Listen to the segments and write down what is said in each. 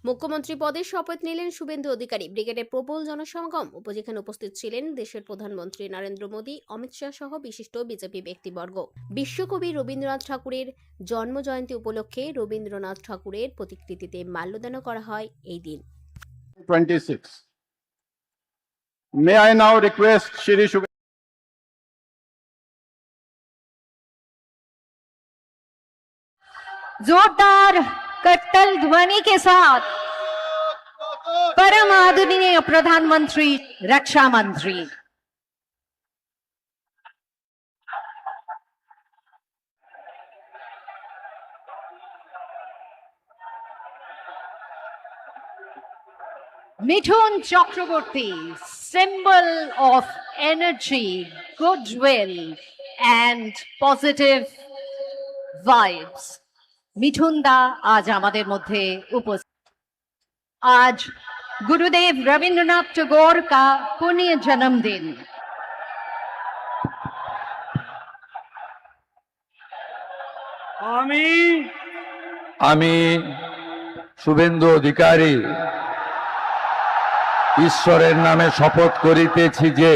মুখ্যমন্ত্রী পদে শপথ নিলেন শুভেন্দু অধিকারী। ব্রিগেডে প্রবল জনসমাগম। যেখানে উপস্থিত ছিলেন দেশের প্রধানমন্ত্রী নরেন্দ্র মোদী, অমিত শাহ সহ বিশিষ্ট বিজেপি ব্যক্তিবর্গ। বিশ্বকবি রবীন্দ্রনাথ ঠাকুরের জন্মজয়ন্তী উপলক্ষে রবীন্দ্রনাথ ঠাকুরের প্রতিকৃতিতে মাল্যদান করা হয় এই দিন। 26. May I now request Shri Shubhendu जोरदार कट्टल ध्वनि के साथ परम आदरणीय प्रधानमंत्री, रक्षा मंत्री। मिठुन चक्रवर्ती, symbol of energy, goodwill and positive vibes. Mithun দা আজ আমাদের মধ্যে উপস্থিত। आज गुरुदेव रविंद्रनाथ टैगोर का पुण्य जन्मदिन। আমি শুভেন্দু অধিকারী ঈশ্বরের নামে শপথ করিতেছি যে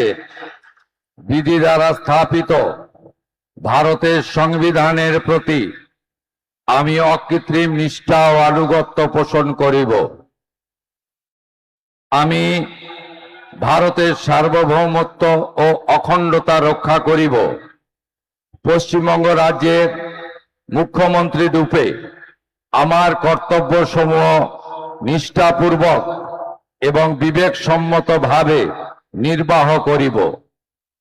বিধি দ্বারা স্থাপিত ভারতের সংবিধানের প্রতি আমি অকৃত্রিম নিষ্ঠা ও আনুগত্য পোষণ করিব। আমি ভারতের সার্বভৌমত্ব ও অখণ্ডতা রক্ষা করিব। পশ্চিমবঙ্গ রাজ্যের মুখ্যমন্ত্রী রূপে আমার কর্তব্যসমূহ নিষ্ঠাপূর্বক এবং বিবেকসম্মতভাবে নির্বাহ করিব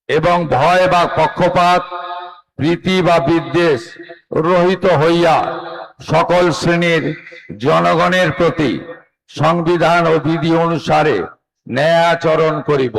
এবং ভয় বা পক্ষপাত, প্রীতি বা বিদ্বেষ রহিত হইয়া সকল শ্রেণীর জনগণের প্রতি সংবিধান ও বিধি অনুসারে ন্যায় আচরণ করিব।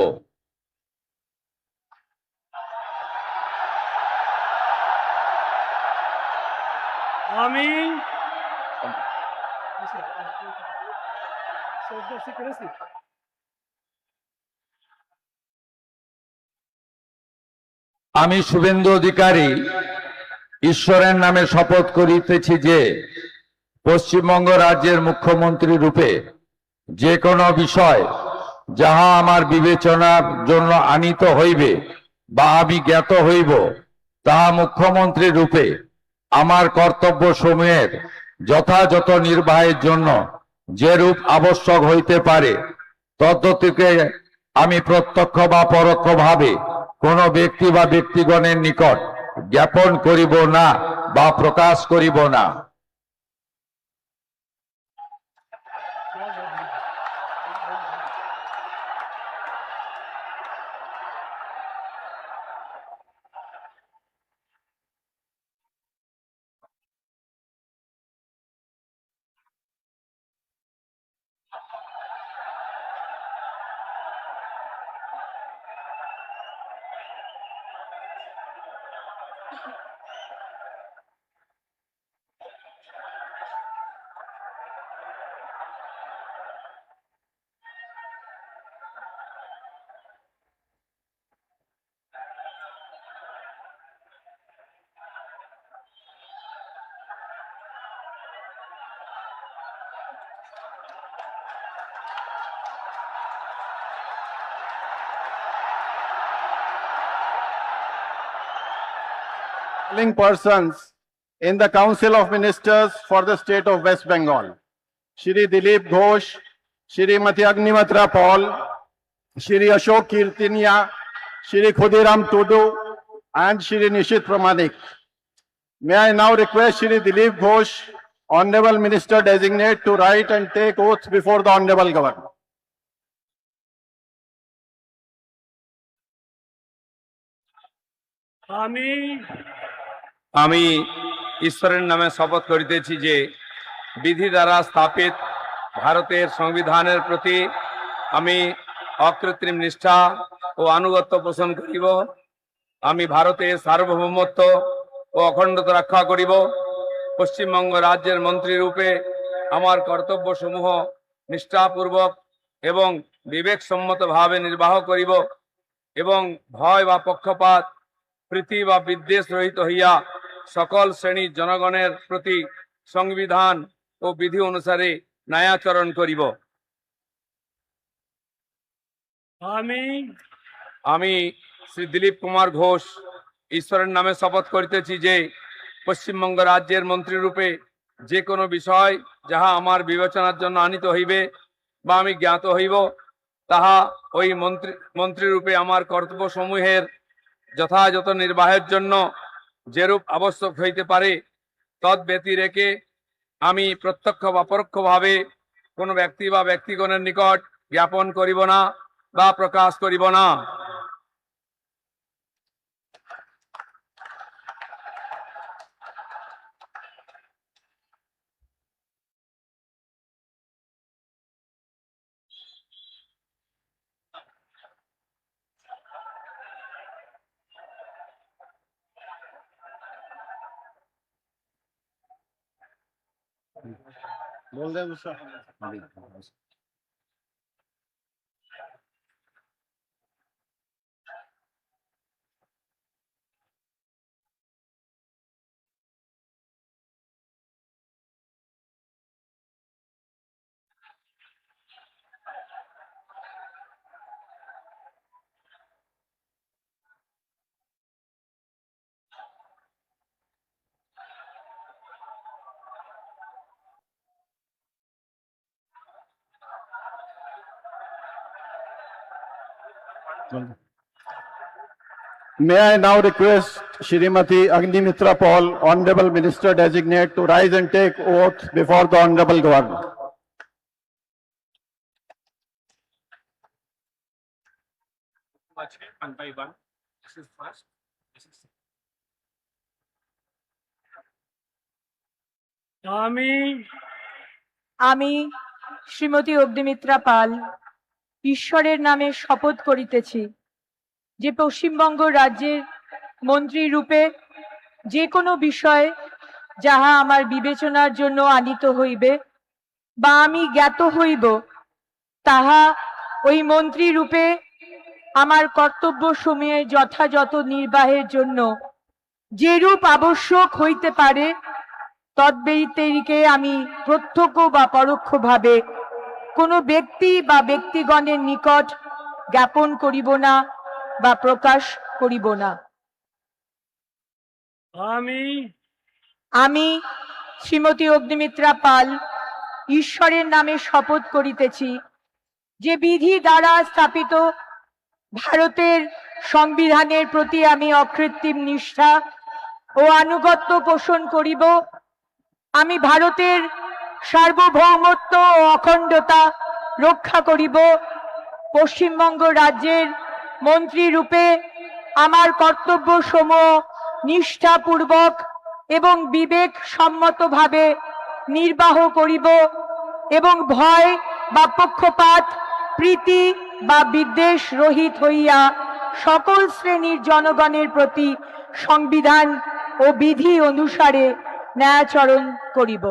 আমি শুভেন্দু অধিকারী ঈশ্বরের নামে শপথ করিতেছি যে পশ্চিমবঙ্গ রাজ্যের মুখ্যমন্ত্রী রূপে যে কোনো বিষয় যাহা আমার বিবেচনার জন্য আনিত হইবে বা আমি জ্ঞাত হইব, তাহা মুখ্যমন্ত্রী রূপে আমার কর্তব্য সমূহের যথাযথ নির্বাহের জন্য যেরূপ আবশ্যক হইতে পারে তদ্গতিকে আমি প্রত্যক্ষ বা পরোক্ষভাবে কোনো ব্যক্তি বা ব্যক্তিগণের নিকট জ্ঞাপন করিব না বা প্রকাশ করিব না। persons in the Council of Ministers for the state of West Bengal: Shri Dilip Ghosh, Shrimati Agnimatra Paul, Shri Ashok Kirtinia, Shri Khudiram Tudu, and Shri Nishit Pramanik. May I now request Shri Dilip Ghosh, Honorable Minister Designate, to write and take oath before the Honorable Governor. আমি ঈশ্বরের নামে শপথ করিতেছি যে বিধি দ্বারা স্থাপিত ভারতের সংবিধানের প্রতি আমি অকৃত্রিম নিষ্ঠা ও আনুগত্য পোষণ করিব। আমি ভারতের সার্বভৌমত্ব ও অখণ্ডতা রক্ষা করিব। পশ্চিমবঙ্গ রাজ্যের মন্ত্রী রূপে আমার কর্তব্যসমূহ নিষ্ঠাপূর্বক এবং বিবেকসম্মতভাবে নির্বাহ করিব এবং ভয় বা পক্ষপাত, প্রীতি বা বিদ্বেষ রহিত হইয়া সকল শ্রেণীর জনগণের প্রতি সংবিধান ও বিধি অনুসারে ন্যায়াচরণ করিব। আমি শ্রী দিলীপ কুমার ঘোষ ঈশ্বরের নামে শপথ করিতেছি যে পশ্চিমবঙ্গ রাজ্যের মন্ত্রী রূপে যে কোনো বিষয় যাহা আমার বিবেচনার জন্য আনিত হইবে বা আমি জ্ঞাত হইব, তাহা ওই মন্ত্রী রূপে আমার কর্তব্য সমূহের যথাযথ নির্বাহের জন্য যেরূপ আবশ্যক হইতে পারে তৎ ব্যতি রেখে আমি প্রত্যক্ষ বা পরোক্ষভাবে কোনো ব্যক্তি বা ব্যক্তিগণের নিকট জ্ঞাপন করিব না বা প্রকাশ করিব না। May I now request Shrimati Agnimitra Paul, Honorable Minister Designate, to rise and take oath before the Honorable Governor. One by one. This is first. This is আমি শ্রীমতী অগ্নিমিত্রা পাল ঈশ্বরের নামে শপথ করিতেছি যে পশ্চিমবঙ্গ রাজ্যের মন্ত্রী রূপে যে কোনো বিষয় যাহা আমার বিবেচনার জন্য আনিত হইবে বা আমি জ্ঞাত হইব, তাহা ওই মন্ত্রী রূপে আমার কর্তব্য সমূহের যথাযথ নির্বাহের জন্য যেরূপ আবশ্যক হইতে পারে তদ্ব্যতিরেকে আমি প্রত্যক্ষ বা পরোক্ষভাবে কোনো ব্যক্তি বা ব্যক্তিগণের নিকট জ্ঞাপন করিব না বা প্রকাশ করিব না। আমি শ্রীমতী অগ্নিমিত্রা পাল ঈশ্বরের নামে শপথ করিতেছি যে বিধি দ্বারা স্থাপিত ভারতের সংবিধানের প্রতি আমি অকৃত্রিম নিষ্ঠা ও আনুগত্য পোষণ করিব। আমি ভারতের সার্বভৌমত্ব ও অখণ্ডতা রক্ষা করিব। পশ্চিমবঙ্গ রাজ্যের মন্ত্রী রূপে আমার কর্তব্য সমূহ নিষ্ঠাপূর্বক এবং বিবেক সম্মতভাবে নির্বাহ করিব এবং ভয় বা পক্ষপাত, প্রীতি বা বিদ্বেষ রহিত হইয়া সকল শ্রেণীর জনগণের প্রতি সংবিধান ও বিধি অনুসারে ন্যায়াচরণ করিব।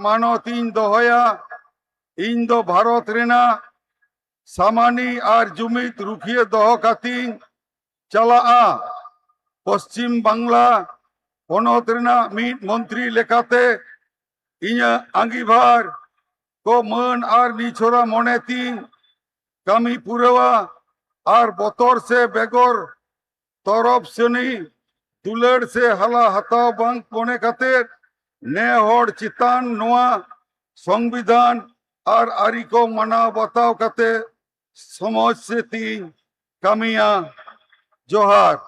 মানতিন দহয়া ইন্দো ভারত রেনা সামানি আর জুমিত রুখিয়ে দহ কাতিন চালা পশ্চিম বাংলা পনত রেনা মিট মন্ত্রী লেখাতে ইña আঙ্গিভার কো মন আর নিছরা মনে তিন কামি পুরোয়া আর বতর সে বেগর তরফ সেনি দুলার সে হালা হাতাও বাং মনে কাতের নে হড় চিতান নোয়া সংবিধান আর আরি কো মানা বাতাও কাতে সমাজ সে তিন Kamiya Johar.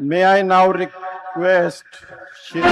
May I now request Shri